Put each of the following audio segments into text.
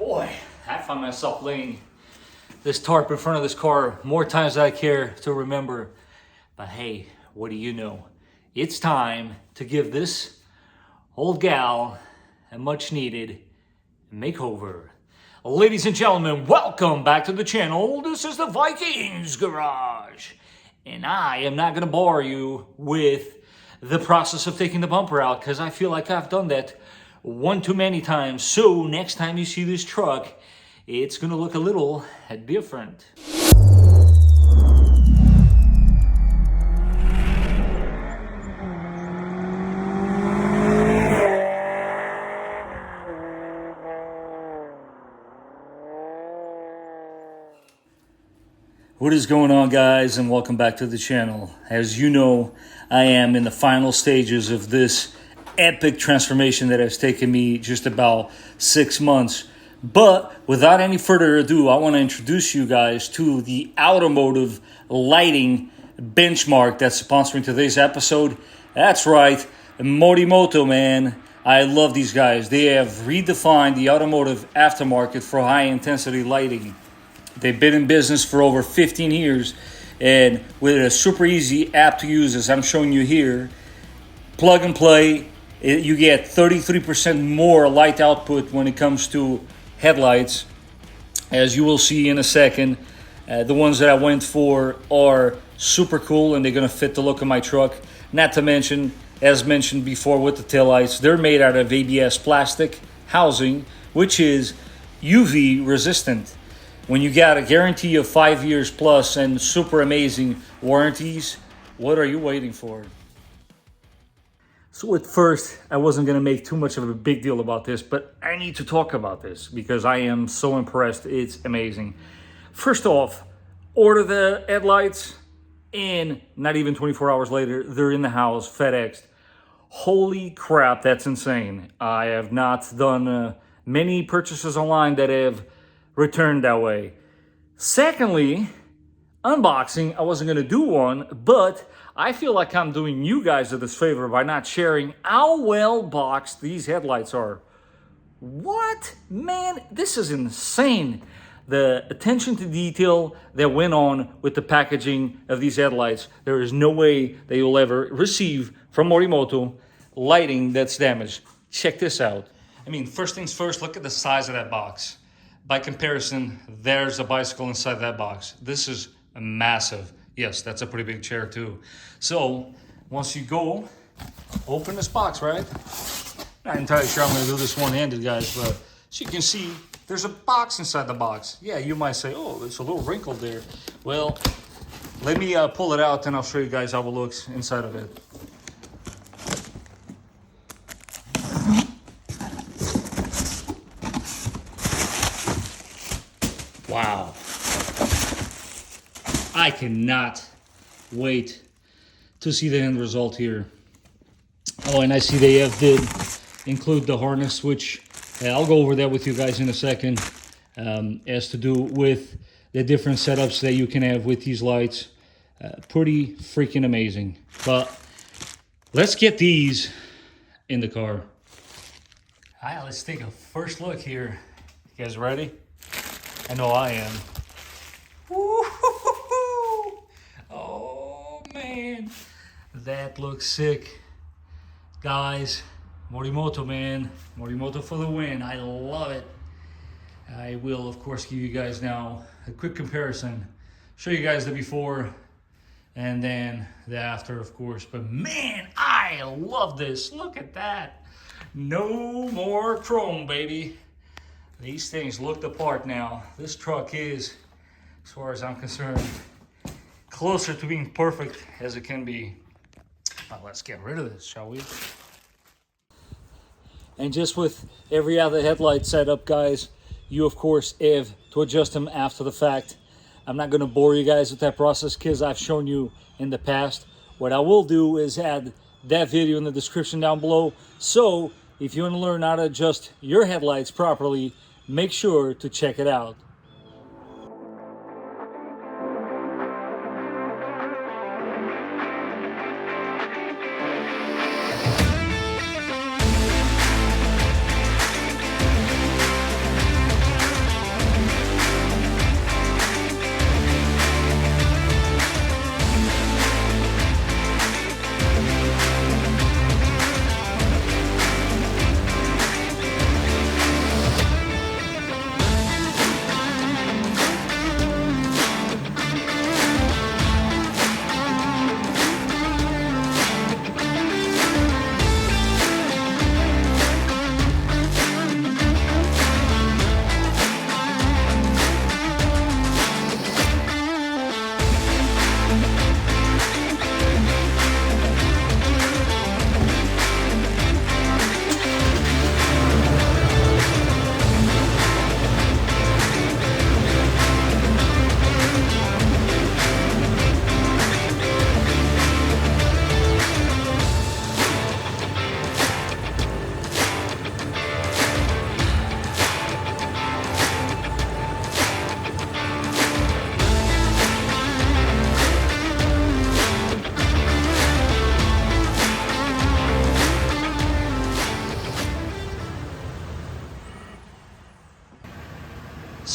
Boy, I find myself laying this tarp in front of this car more times than I care to remember. But hey, what do you know? It's time to give this old gal a much needed makeover. Ladies and gentlemen, welcome back to the channel. This is the Vikings Garage. And I am not gonna bore you with the process of taking the bumper out because I feel like I've done that one too many times. So next time you see this truck, it's gonna look a little different. What is going on, guys, and welcome back to the channel. As you know, I am in the final stages of this epic transformation that has taken me just about 6 months. But without any further ado, I want to introduce you guys to the automotive lighting benchmark that's sponsoring today's episode. That's right, Morimoto, man. I love these guys. They have redefined the automotive aftermarket for high-intensity lighting. They've been in business for over 15 years, and with a super easy app to use, as I'm showing you here, plug and play, you get 33% more light output when it comes to headlights. As you will see in a second, the ones that I went for are super cool, and they're going to fit the look of my truck. Not to mention, as mentioned before with the taillights, they're made out of ABS plastic housing, which is UV resistant. When you got a guarantee of 5 years plus and super amazing warranties, what are you waiting for? So at first, I wasn't going to make too much of a big deal about this, but I need to talk about this because I am so impressed. It's amazing. First off, order the headlights, and not even 24 hours later, they're in the house, FedExed. Holy crap, that's insane. I have not done many purchases online that have returned that way. Secondly, unboxing, I wasn't going to do one, but I feel like I'm doing you guys a favor by not sharing how well boxed these headlights are. What? Man, this is insane. The attention to detail that went on with the packaging of these headlights. There is no way that you'll ever receive from Morimoto lighting that's damaged. Check this out. I mean, first things first, look at the size of that box. By comparison, there's a bicycle inside that box. This is massive. Yes, that's a pretty big chair too. So once you go, open this box, right? Not entirely sure I'm gonna do this one-handed, guys, but as you can see, there's a box inside the box. Yeah, you might say, oh, it's a little wrinkled there. Well, let me pull it out and I'll show you guys how it looks inside of it. Wow. I cannot wait to see the end result here. Oh, and I see they did include the harness, which I'll go over that with you guys in a second, as to do with the different setups that you can have with these lights. Pretty freaking amazing. But let's get these in the car. All right, let's take a first look here. You guys ready? I know I am. Woo-hoo-hoo-hoo. Oh man, that looks sick. Guys, Morimoto, man. Morimoto for the win. I love it. I will, of course, give you guys now a quick comparison. Show you guys the before and then the after, of course. But man, I love this. Look at that. No more chrome, baby. These things look the part now. This truck is, as far as I'm concerned, closer to being perfect as it can be. Now let's get rid of this, shall we? And just with every other headlight setup, guys, you of course have to adjust them after the fact. I'm not going to bore you guys with that process because I've shown you in the past. What I will do is add that video in the description down below. So if you want to learn how to adjust your headlights properly, make sure to check it out.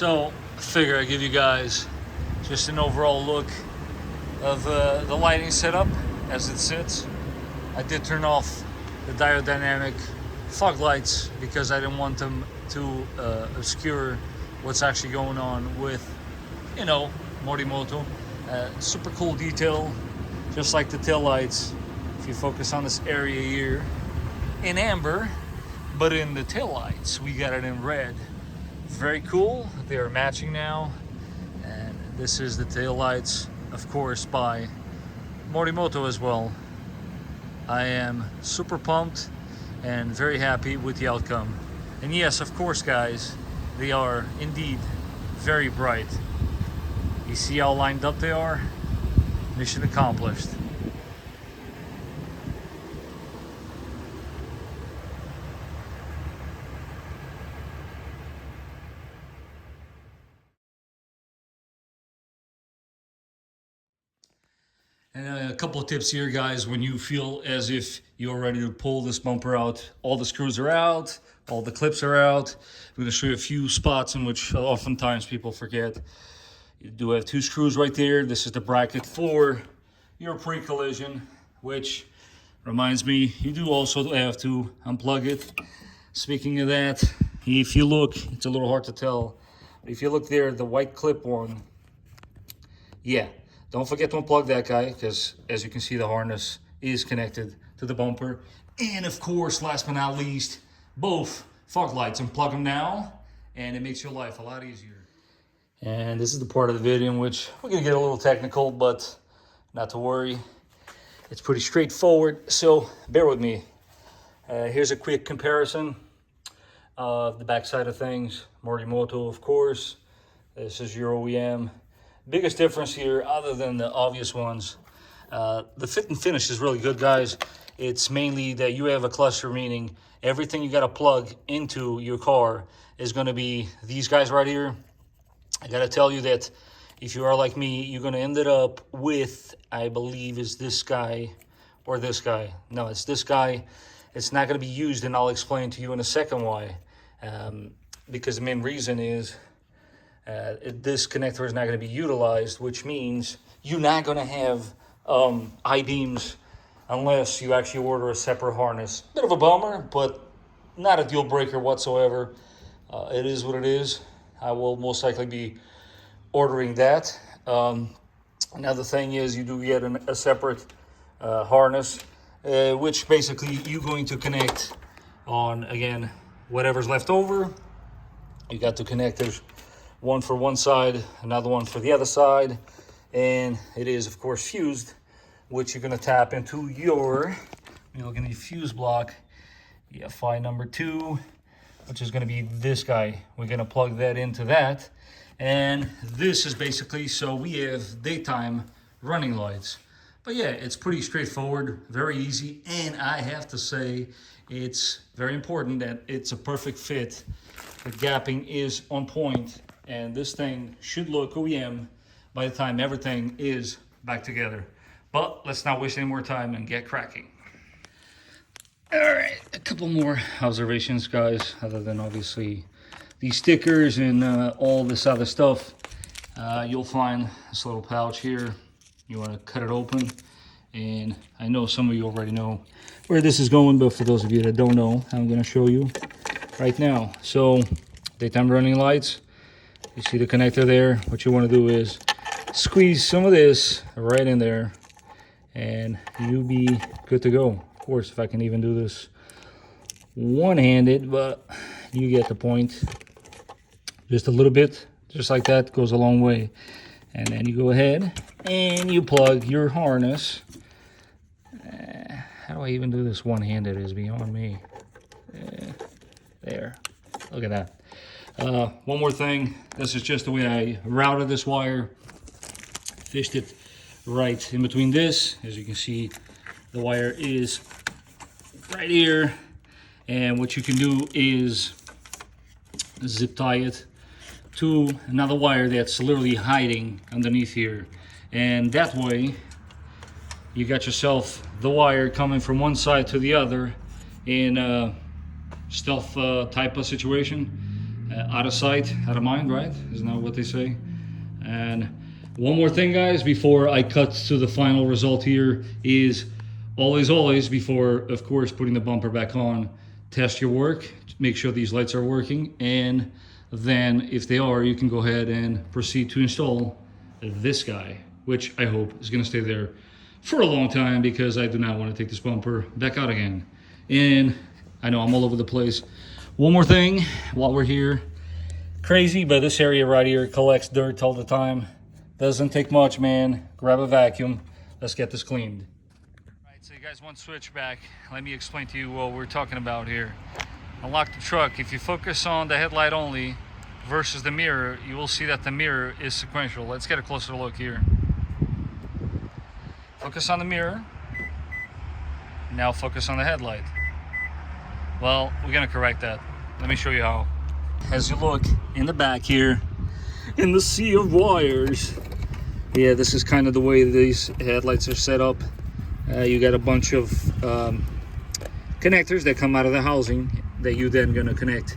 So I figure I give you guys just an overall look of the lighting setup as it sits. I did turn off the diodynamic fog lights because I didn't want them to obscure what's actually going on with, you know, Morimoto. Super cool detail, just like the tail lights. If you focus on this area here in amber, but in the tail lights we got it in red. Very cool. They are matching now, and this is the tail lights, of course, by Morimoto as well. I am super pumped and very happy with the outcome. And yes, of course, guys, they are indeed very bright. You see how lined up they are? Mission accomplished. And a couple of tips here, guys. When you feel as if you're ready to pull this bumper out, all the screws are out, all the clips are out. I'm going to show you a few spots in which oftentimes people forget. You do have two screws right there. This is the bracket for your pre-collision, which reminds me, you do also have to unplug it. Speaking of that, if you look, it's a little hard to tell. If you look there, the white clip one, yeah. Don't forget to unplug that guy, because as you can see, the harness is connected to the bumper. And of course, last but not least, both fog lights. Unplug them now, and it makes your life a lot easier. And this is the part of the video in which we're gonna get a little technical, but not to worry. It's pretty straightforward, so bear with me. Here's a quick comparison of the backside of things. Morimoto, of course. This is your OEM. Biggest difference here, other than the obvious ones, the fit and finish is really good, guys. It's mainly that you have a cluster, meaning everything you got to plug into your car is going to be these guys right here. I got to tell you that if you are like me, you're going to end it up with, I believe, is this guy or this guy. No, it's this guy. It's not going to be used, and I'll explain to you in a second why. Because the main reason is this connector is not going to be utilized, which means you're not going to have I-beams unless you actually order a separate harness. Bit of a bummer, but not a deal breaker whatsoever. It is what it is. I will most likely be ordering that. Another thing is you do get a separate harness, which basically you're going to connect on, again, whatever's left over. You got the connectors, one for one side, another one for the other side, and it is, of course, fused, which you're going to tap into your, you're looking at your fuse block, EFI number 2, which is going to be this guy. We're going to plug that into that, and this is basically so we have daytime running lights. But yeah, it's pretty straightforward, very easy, and I have to say it's very important that it's a perfect fit. The gapping is on point, and this thing should look OEM by the time everything is back together. But let's not waste any more time and get cracking. All right, a couple more observations, guys, other than obviously these stickers and all this other stuff. You'll find this little pouch here. You want to cut it open, and I know some of you already know where this is going, but for those of you that don't know, I'm going to show you right now. So daytime running lights, you see the connector there. What you want to do is squeeze some of this right in there, and you'll be good to go. Of course, if I can even do this one-handed, but you get the point. Just a little bit, just like that, goes a long way. And then you go ahead and you plug your harness. How do I even do this one-handed is beyond me. There, look at that. One more thing, this is just the way I routed this wire. Fished it right in between this. As you can see, the wire is right here. And what you can do is zip tie it to another wire that's literally hiding underneath here. And that way, you got yourself the wire coming from one side to the other in a stealth type of situation. Out of sight, out of mind, right? Isn't that what they say? And one more thing, guys, before I cut to the final result here is always before, of course, putting the bumper back on, test your work, make sure these lights are working, and then if they are, you can go ahead and proceed to install this guy, which I hope is going to stay there for a long time because I do not want to take this bumper back out again. And I know I'm all over the place. One more thing while we're here. Crazy, but this area right here collects dirt all the time. Doesn't take much, man. Grab a vacuum. Let's get this cleaned. All right, so you guys want to switch back. Let me explain to you what we're talking about here. Unlock the truck. If you focus on the headlight only versus the mirror, you will see that the mirror is sequential. Let's get a closer look here. Focus on the mirror. Now focus on the headlight. Well, we're gonna correct that. Let me show you how. As you look in the back here, in the sea of wires, yeah, this is kind of the way these headlights are set up. You got a bunch of connectors that come out of the housing that you then gonna connect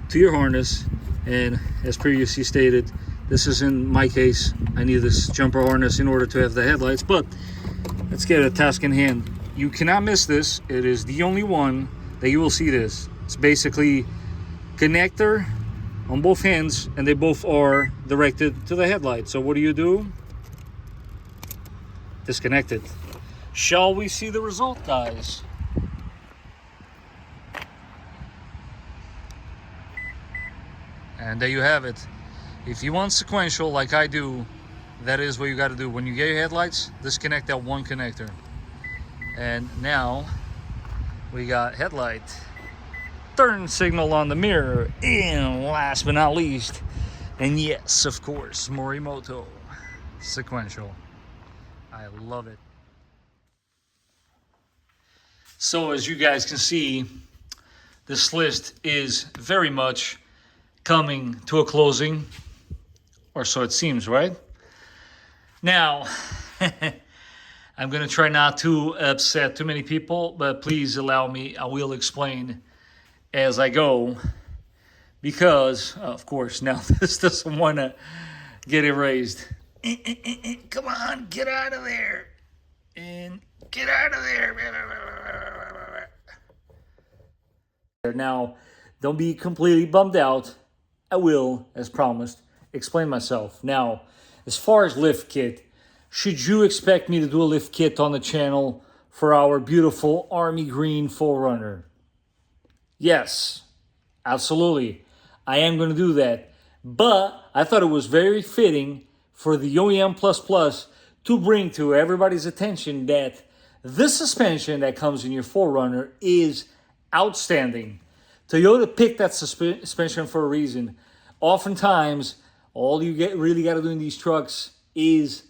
to your harness. And as previously stated, this is in my case, I need this jumper harness in order to have the headlights, but let's get a task in hand. You cannot miss this. It is the only one that you will see this. It's basically connector on both ends, and they both are directed to the headlight. So what do? Disconnect it. Shall we see the result, guys? And there you have it. If you want sequential like I do, that is what you got to do. When you get your headlights, disconnect that one connector. And now we got headlight, turn signal on the mirror, and last but not least, and yes, of course, Morimoto sequential. I love it. So as you guys can see, this list is very much coming to a closing, or so it seems, right? Now, I'm going to try not to upset too many people, but please allow me. I will explain as I go because, of course, now this doesn't want to get erased. Come on, get out of there. And get out of there. Now, don't be completely bummed out. I will, as promised, explain myself. Now, as far as lift kit, should you expect me to do a lift kit on the channel for our beautiful Army Green 4RUNNER? Yes, absolutely. I am going to do that. But I thought it was very fitting for the OEM++ to bring to everybody's attention that this suspension that comes in your 4RUNNER is outstanding. Toyota picked that suspension for a reason. Oftentimes, all you really got to do in these trucks is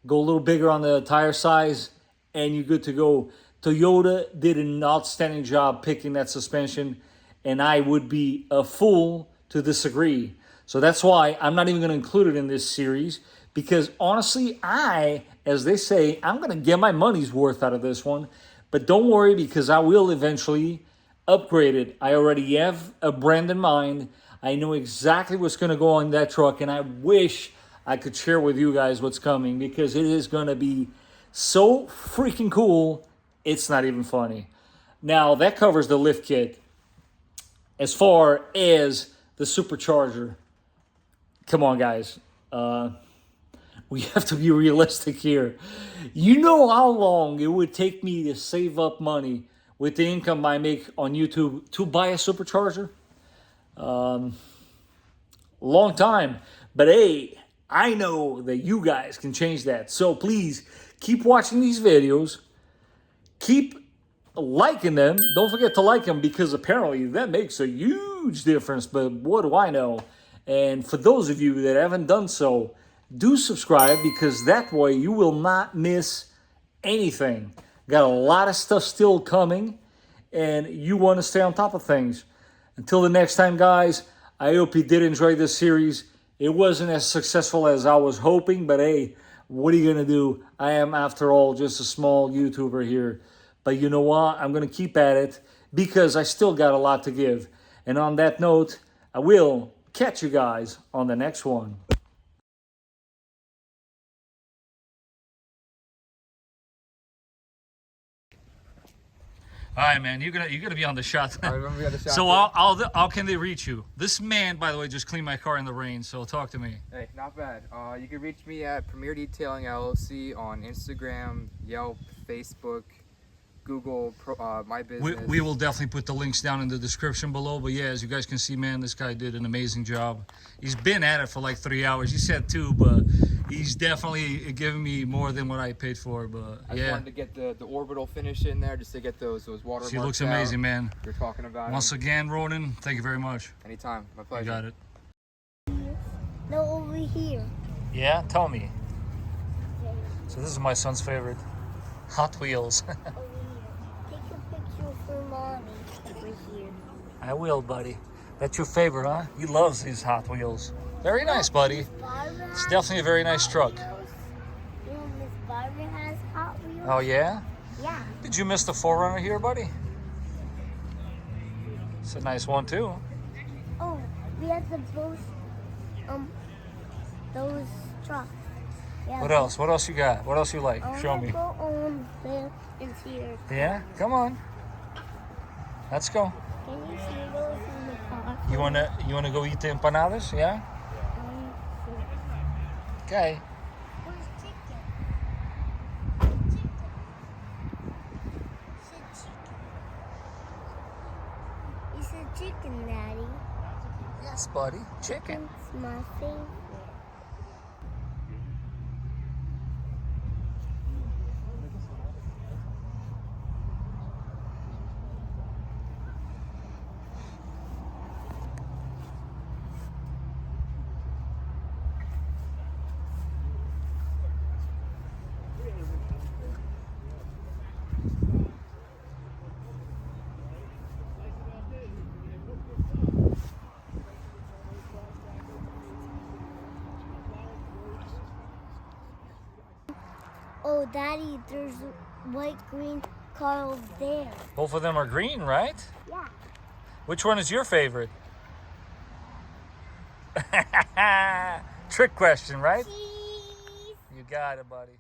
go a little bigger on the tire size, and you're good to go. Toyota did an outstanding job picking that suspension, and I would be a fool to disagree. So that's why I'm not even going to include it in this series, because honestly, as they say, I'm going to get my money's worth out of this one. But don't worry, because I will eventually upgrade it. I already have a brand in mind. I know exactly what's going to go on that truck, and I wish I could share with you guys what's coming, because it is going to be so freaking cool, it's not even funny. Now, that covers the lift kit. As far as the supercharger, come on, guys. We have to be realistic here. You know how long it would take me to save up money with the income I make on YouTube to buy a supercharger? Long time. But hey, I know that you guys can change that. So please keep watching these videos. Keep liking them. Don't forget to like them, because apparently that makes a huge difference. But what do I know? And for those of you that haven't done so, do subscribe, because that way you will not miss anything. Got a lot of stuff still coming, and you want to stay on top of things. Until the next time, guys, I hope you did enjoy this series. It wasn't as successful as I was hoping, but hey, what are you going to do? I am, after all, just a small YouTuber here. But you know what? I'm going to keep at it, because I still got a lot to give. And on that note, I will Catch you guys on the next one. All right, man. You're gonna be on the shot. I'm gonna be on the shot. So how can they reach you? This man, by the way, just cleaned my car in the rain. So talk to me. Hey, not bad. You can reach me at Premier Detailing LLC on Instagram, Yelp, Facebook, Google, my business. We will definitely put the links down in the description below. But yeah, as you guys can see, man, this guy did an amazing job. He's been at it for like 3 hours. You said 2, but he's definitely giving me more than what I paid for. But I just wanted to get the orbital finish in there just to get those watermarks. She looks amazing, man. You're talking about once again, Ronan. Thank you very much. Anytime, my pleasure. You got it. No, over here. Yeah, tell me. So this is my son's favorite, Hot Wheels. Over here. Take a picture for mommy. Over here. I will, buddy. That's your favorite, huh? He loves these Hot Wheels. Very nice, buddy. It's definitely a very nice truck. You know, Miss Barbara has Hot Wheels. Oh, yeah? Yeah. Did you miss the 4Runner here, buddy? It's a nice one, too. Oh, we have those trucks. Yeah. What else? What else you got? What else you like? I Show wanna me. Go on the interior. Yeah? Come on. Let's go. Can you see those in the car? You wanna go eat the empanadas? Yeah? Okay. Where's chicken? Chicken. You said chicken, Daddy. Yes, buddy. Chicken. It's my favorite. Oh, Daddy, there's a white green car over there. Both of them are green, right? Yeah. Which one is your favorite? Trick question, right? Cheese. You got it, buddy.